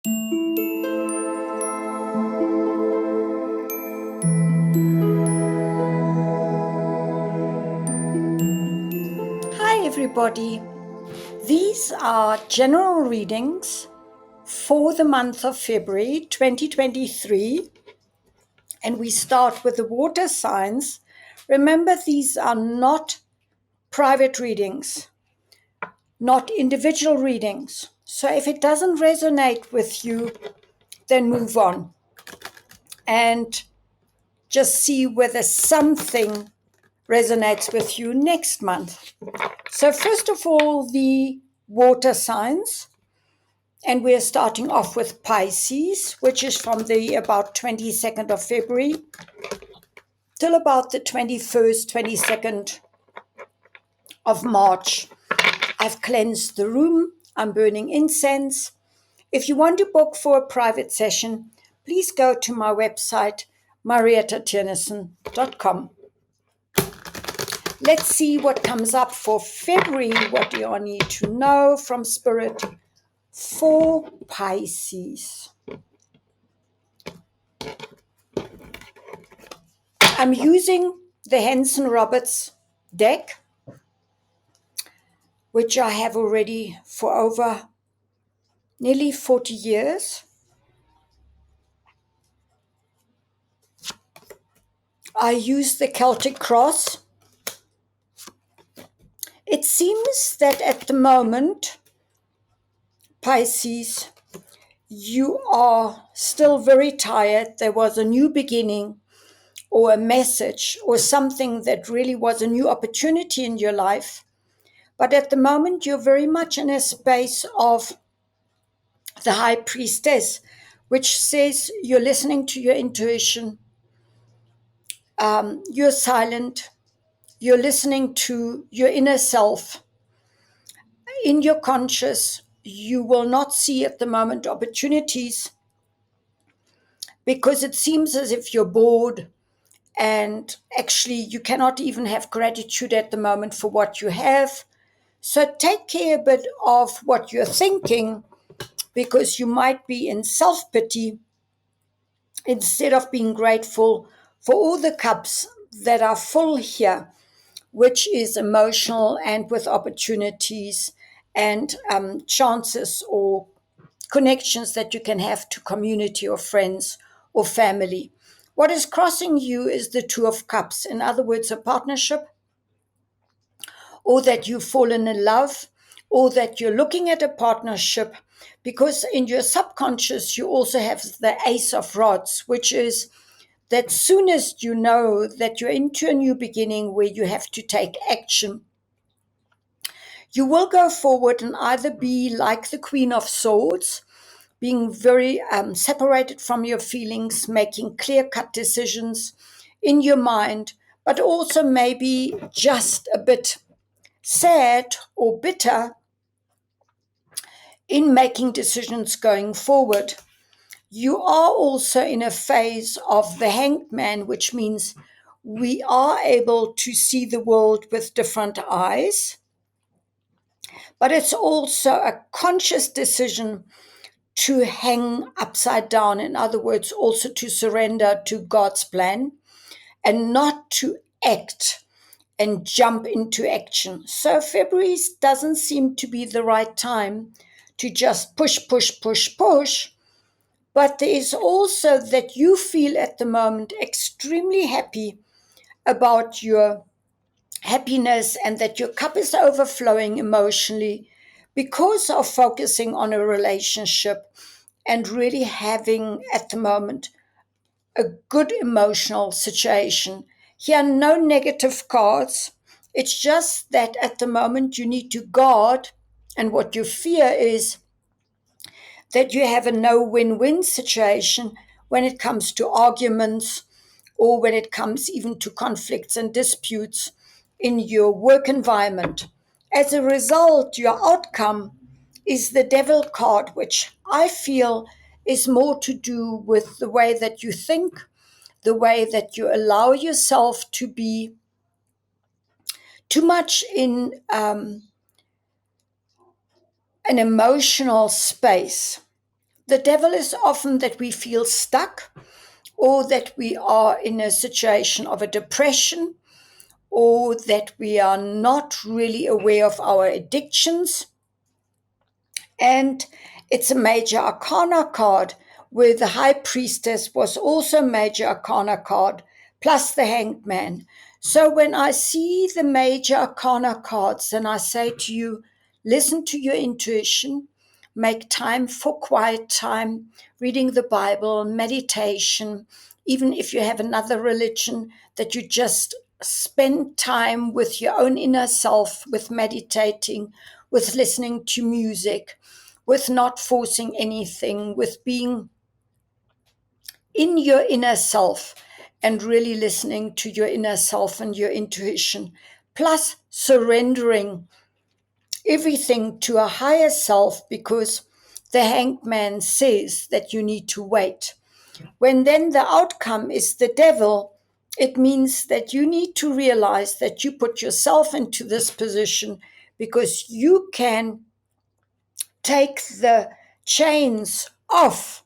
Hi everybody. These are general readings for the month of February 2023, and we start with the water signs. Remember, these are not private readings, not individual readings. So if it doesn't resonate with you, then move on and just see whether something resonates with you next month. So first of all, the water signs. And we're starting off with Pisces, which is from the about 22nd of February till about the 21st, 22nd of March. I've cleansed the room. I'm burning incense. If you want to book for a private session, please go to my website, mariettatiernissen.com. Let's see what comes up for February. What do you all need to know from Spirit for Pisces? I'm using the Henson Roberts deck, which I have already for over nearly 40 years. I use the Celtic Cross. It seems that at the moment, Pisces, you are still very tired. There was a new beginning or a message or something that really was a new opportunity in your life. But at the moment, you're very much in a space of the High Priestess, which says you're listening to your intuition, you're silent, you're listening to your inner self. In your conscious, you will not see at the moment opportunities because it seems as if you're bored, and actually you cannot even have gratitude at the moment for what you have. So take care a bit of what you're thinking, because you might be in self-pity instead of being grateful for all the cups that are full here, which is emotional and with opportunities and chances or connections that you can have to community or friends or family. What is crossing you is the Two of Cups. In other words, a partnership, or that you've fallen in love, or that you're looking at a partnership, because in your subconscious you also have the Ace of Rods, which is that soon as you know that you're into a new beginning where you have to take action, you will go forward and either be like the Queen of Swords, being very separated from your feelings, making clear-cut decisions in your mind, but also maybe just a bit sad or bitter in making decisions going forward. You are also in a phase of the Hanged Man, which means we are able to see the world with different eyes, but it's also a conscious decision to hang upside down. In other words, also to surrender to God's plan and not to act and jump into action. So February doesn't seem to be the right time to just push, push, push, push. But there is also that you feel at the moment extremely happy about your happiness and that your cup is overflowing emotionally because of focusing on a relationship and really having at the moment a good emotional situation. Here are no negative cards. It's just that at the moment you need to guard, and what you fear is that you have a no-win-win situation when it comes to arguments or when it comes even to conflicts and disputes in your work environment. As a result, your outcome is the Devil card, which I feel is more to do with the way that you think, the way that you allow yourself to be too much in an emotional space. The devil is often that we feel stuck, or that we are in a situation of a depression, or that we are not really aware of our addictions. And it's a major arcana card, where the high priestess was also major arcana card, plus the hanged man. So when I see the major arcana cards, then I say to you, listen to your intuition, make time for quiet time, reading the Bible, meditation, even if you have another religion, that you just spend time with your own inner self, with meditating, with listening to music, with not forcing anything, with being in your inner self and really listening to your inner self and your intuition, plus surrendering everything to a higher self, because the hanged man says that you need to wait. When then the outcome is the devil, it means that you need to realize that you put yourself into this position because you can take the chains off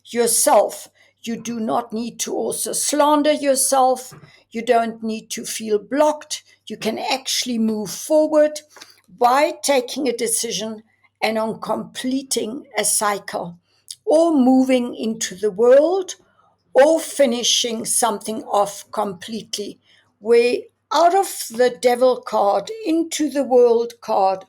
yourself. You do not need to also slander yourself. You don't need to feel blocked. You can actually move forward by taking a decision and on completing a cycle, or moving into the world, or finishing something off completely. Where out of the devil card into the world card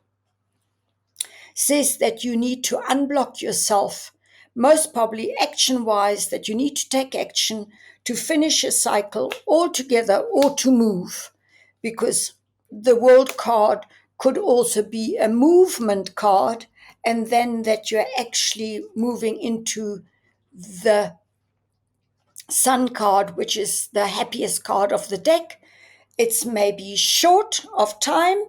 says that you need to unblock yourself, most probably action wise, that you need to take action to finish a cycle altogether or to move, because the world card could also be a movement card, and then that you're actually moving into the sun card, which is the happiest card of the deck. It's maybe short of time,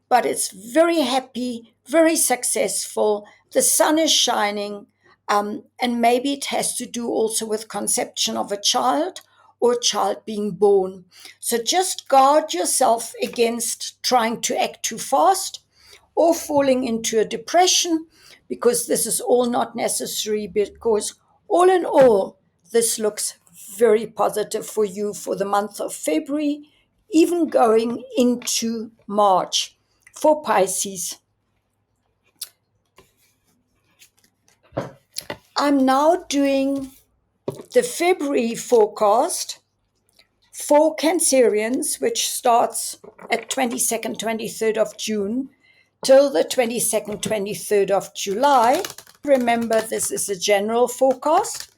but it's very happy, very successful. The sun is shining, and maybe it has to do also with conception of a child or a child being born. So just guard yourself against trying to act too fast or falling into a depression, because this is all not necessary, because all in all, this looks very positive for you for the month of February, even going into March for Pisces. I'm now doing the February forecast for Cancerians, which starts at 22nd, 23rd of June till the 22nd, 23rd of July. Remember, this is a general forecast,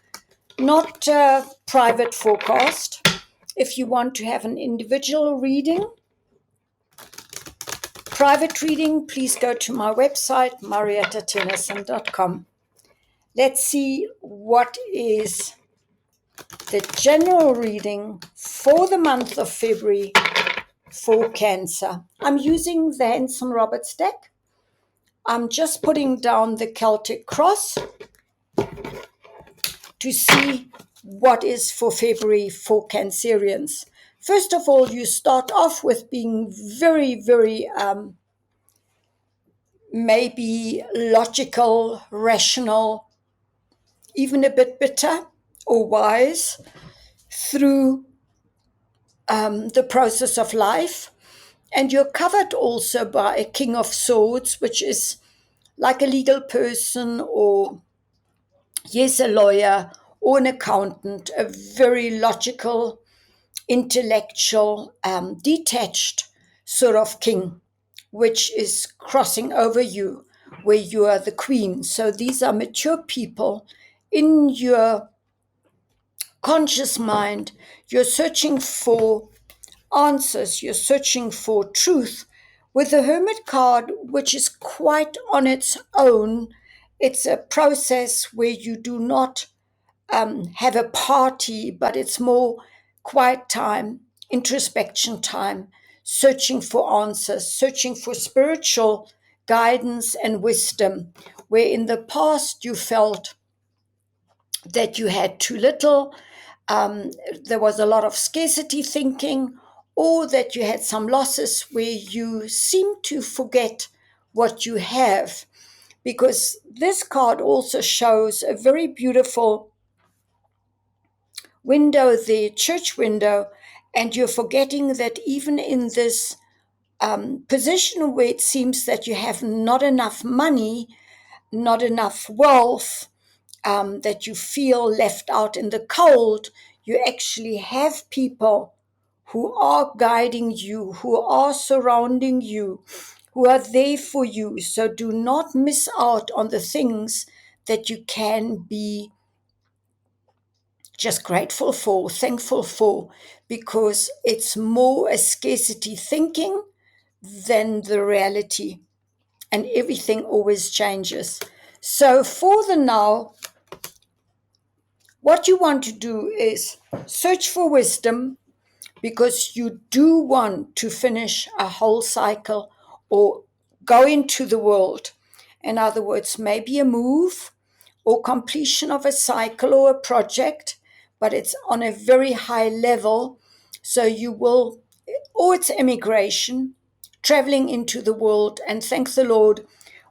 not a private forecast. If you want to have an individual reading, private reading, please go to my website, mariettatennyson.com. Let's see what is the general reading for the month of February for Cancer. I'm using the Hanson Roberts deck. I'm just putting down the Celtic cross to see what is for February for Cancerians. First of all, you start off with being very, very maybe logical, rational, even a bit bitter or wise through the process of life. And you're covered also by a King of Swords, which is like a legal person, or, yes, a lawyer or an accountant, a very logical, intellectual, detached sort of king, which is crossing over you, where you are the queen. So these are mature people in your conscious mind. You're searching for answers, you're searching for truth. With the Hermit card, which is quite on its own, it's a process where you do not have a party, but it's more quiet time, introspection time, searching for answers, searching for spiritual guidance and wisdom, where in the past you felt that you had too little, there was a lot of scarcity thinking, or that you had some losses where you seem to forget what you have, because this card also shows a very beautiful window there, church window, and you're forgetting that even in this position where it seems that you have not enough money, not enough wealth, that you feel left out in the cold, you actually have people who are guiding you, who are surrounding you, who are there for you. So do not miss out on the things that you can be just grateful for, thankful for, because it's more a scarcity thinking than the reality, and everything always changes. So for the now, what you want to do is search for wisdom, because you do want to finish a whole cycle or go into the world. In other words, maybe a move or completion of a cycle or a project, but it's on a very high level. So you will, or it's immigration, traveling into the world, and thank the Lord,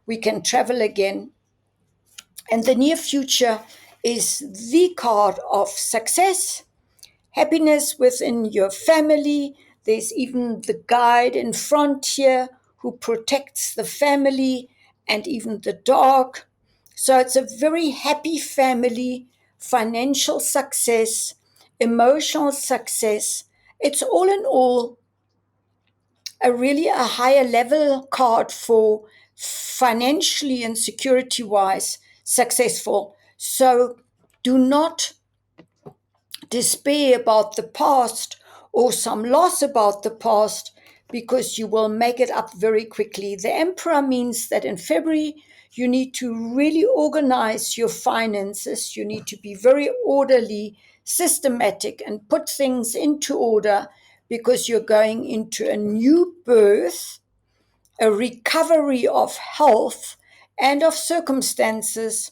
we can travel again. And the near future is the card of success, happiness within your family. There's even the guide in front here who protects the family and even the dog. So it's a very happy family, financial success, emotional success. It's all in all a higher level card for financially and security wise successful. So do not despair about the past or some loss about the past, because you will make it up very quickly. The Emperor means that in February, you need to really organize your finances. You need to be very orderly, systematic, and put things into order, because you're going into a new birth, a recovery of health and of circumstances.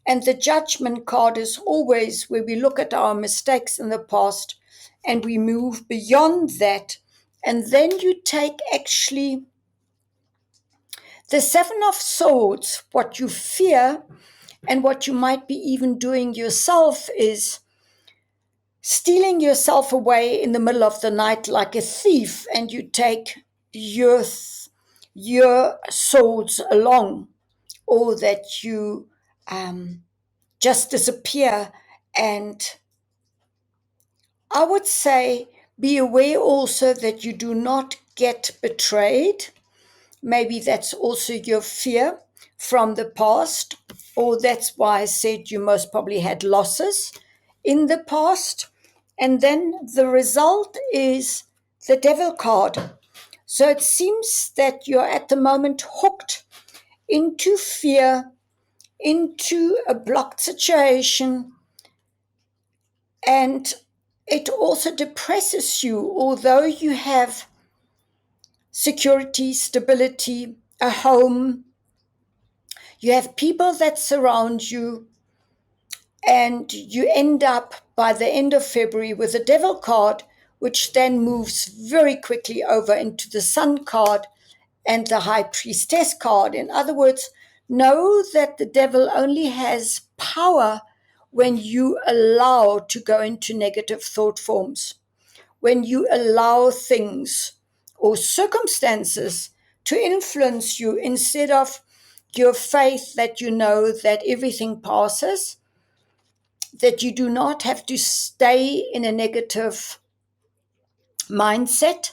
And the judgment card is always where we look at our mistakes in the past and we move beyond that. And then you take actually the Seven of Swords. What you fear and what you might be even doing yourself is stealing yourself away in the middle of the night like a thief, and you take your swords along, or that you just disappear. And I would say be aware also that you do not get betrayed. Maybe that's also your fear from the past, or that's why I said you most probably had losses in the past. And then the result is the Devil card. So it seems that you're at the moment hooked into fear, into a blocked situation, and it also depresses you, although you have security, stability, a home, you have people that surround you, and you end up by the end of February with a Devil card, which then moves very quickly over into the Sun card and the High Priestess card. In other words, know that the devil only has power when you allow to go into negative thought forms, when you allow things or circumstances to influence you instead of your faith, that you know that everything passes, that you do not have to stay in a negative mindset.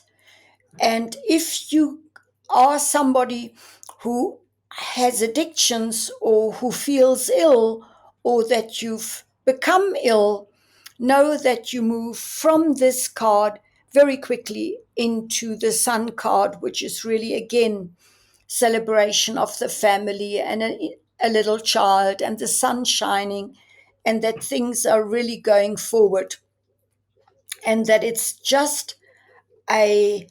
And if you are somebody who has addictions, or who feels ill, or that you've become ill, know that you move from this card very quickly into the Sun card, which is really, again, celebration of the family and a little child and the sun shining, and that things are really going forward, and that it's just a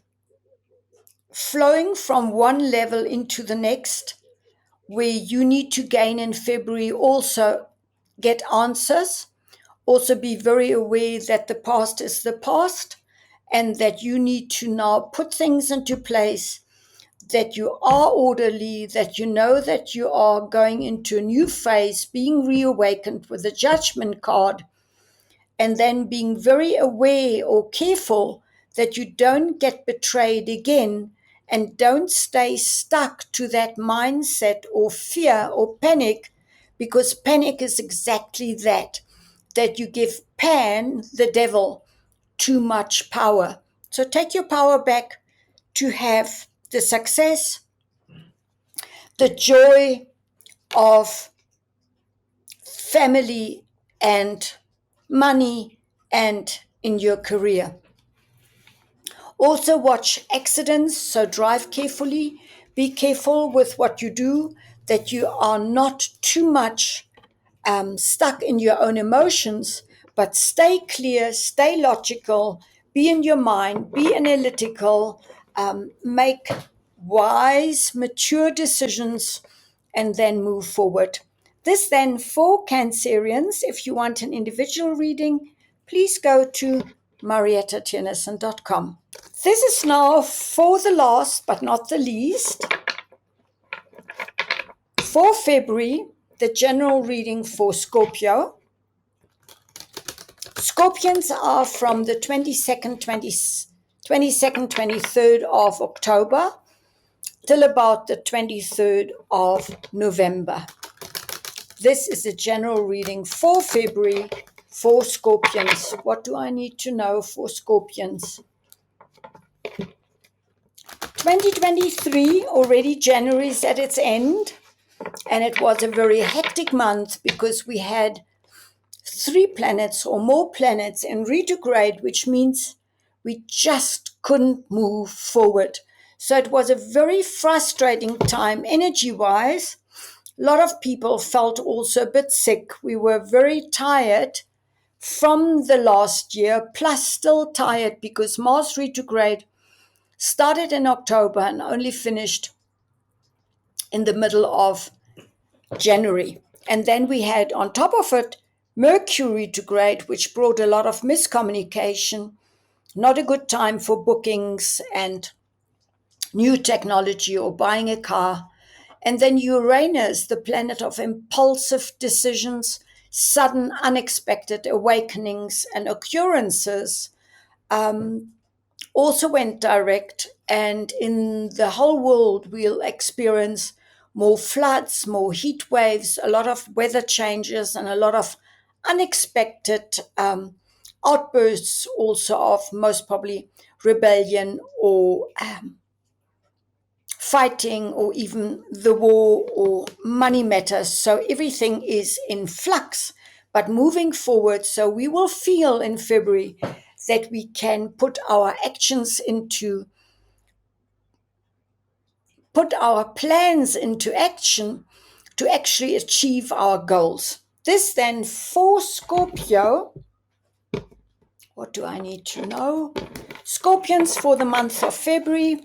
flowing from one level into the next, where you need to gain in February also get answers. Also be very aware that the past is the past, and that you need to now put things into place that you are orderly, that you know that you are going into a new phase, being reawakened with the Judgment card, and then being very aware or careful that you don't get betrayed again and don't stay stuck to that mindset or fear or panic, because panic is exactly that, that you give Pan, the devil, too much power. So take your power back to have the success, the joy of family and money and in your career. Also, watch accidents, so drive carefully. Be careful with what you do, that you are not too much stuck in your own emotions, but stay clear, stay logical, be in your mind, be analytical, make wise, mature decisions, and then move forward. This then for Cancerians, if you want an individual reading, please go to mariettatennyson.com. This is now for the last but not the least, for February, the general reading for Scorpio. Scorpions are from the 22nd, 23rd of October till about the 23rd of November. This is a general reading for February for Scorpions. What do I need to know for Scorpions? 2023, already January is at its end, and it was a very hectic month because we had 3 planets or more planets in retrograde, which means we just couldn't move forward. So it was a very frustrating time energy-wise. A lot of people felt also a bit sick. We were very tired from the last year, plus still tired because Mars retrograde started in October and only finished in the middle of January. And then we had on top of it Mercury retrograde, which brought a lot of miscommunication, not a good time for bookings and new technology or buying a car. And then Uranus, the planet of impulsive decisions, sudden unexpected awakenings and occurrences, also went direct, and in the whole world we'll experience more floods, more heat waves, a lot of weather changes, and a lot of unexpected outbursts also of most probably rebellion or fighting or even the war or money matters. So everything is in flux, but moving forward. So we will feel in February that we can put our actions into, put our plans into action to actually achieve our goals. This then for Scorpio, what do I need to know? Scorpions for the month of February.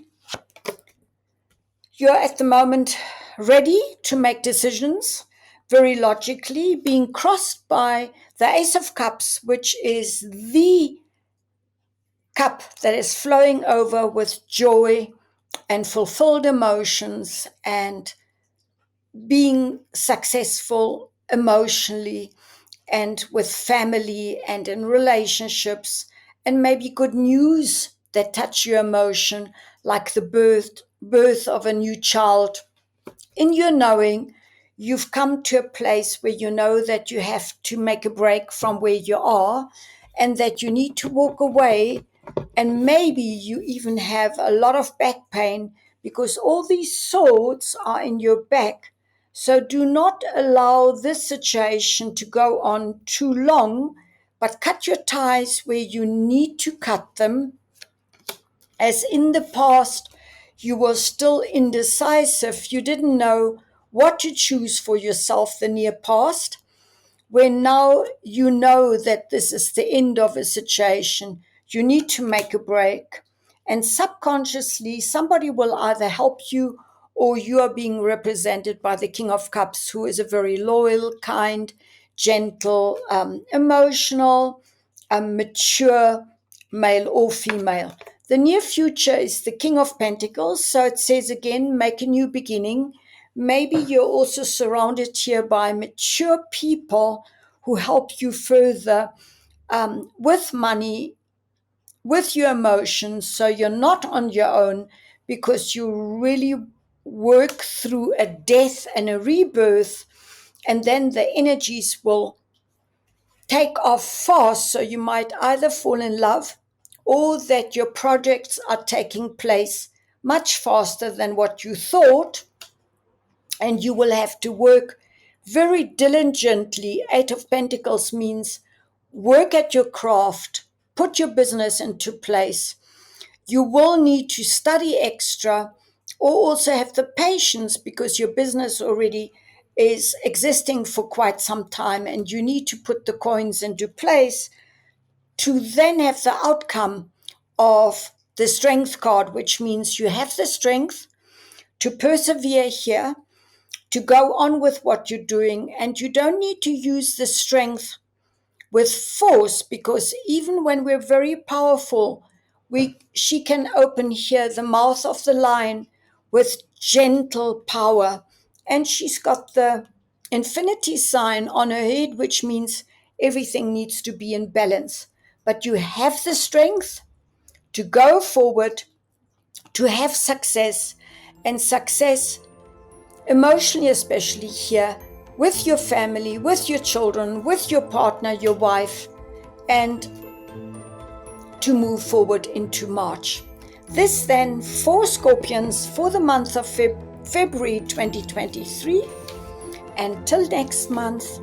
You're at the moment ready to make decisions very logically, being crossed by the Ace of Cups, which is the cup that is flowing over with joy and fulfilled emotions and being successful emotionally and with family and in relationships, and maybe good news that touch your emotion, like the birth of a new child. In your knowing, you've come to a place where you know that you have to make a break from where you are and that you need to walk away. And maybe you even have a lot of back pain because all these swords are in your back. So do not allow this situation to go on too long, but cut your ties where you need to cut them. As in the past, you were still indecisive. You didn't know what to choose for yourself, the near past, where now you know that this is the end of a situation. You need to make a break. And subconsciously, somebody will either help you or you are being represented by the King of Cups, who is a very loyal, kind, gentle, emotional, mature male or female. The near future is the King of Pentacles. So it says again, make a new beginning. Maybe you're also surrounded here by mature people who help you further with money, with your emotions. So you're not on your own because you really work through a death and a rebirth, and then the energies will take off fast. So you might either fall in love or that your projects are taking place much faster than what you thought, and you will have to work very diligently. Eight of Pentacles means work at your craft, put your business into place. You will need to study extra or also have the patience because your business already is existing for quite some time and you need to put the coins into place to then have the outcome of the strength card, which means you have the strength to persevere here, to go on with what you're doing, and you don't need to use the strength with force, because even when we're very powerful, she can open here the mouth of the lion with gentle power. And she's got the infinity sign on her head, which means everything needs to be in balance. But you have the strength to go forward, to have success, and success emotionally, especially here, with your family, with your children, with your partner, your wife, and to move forward into March. This then for Scorpions for the month of February 2023. Until next month.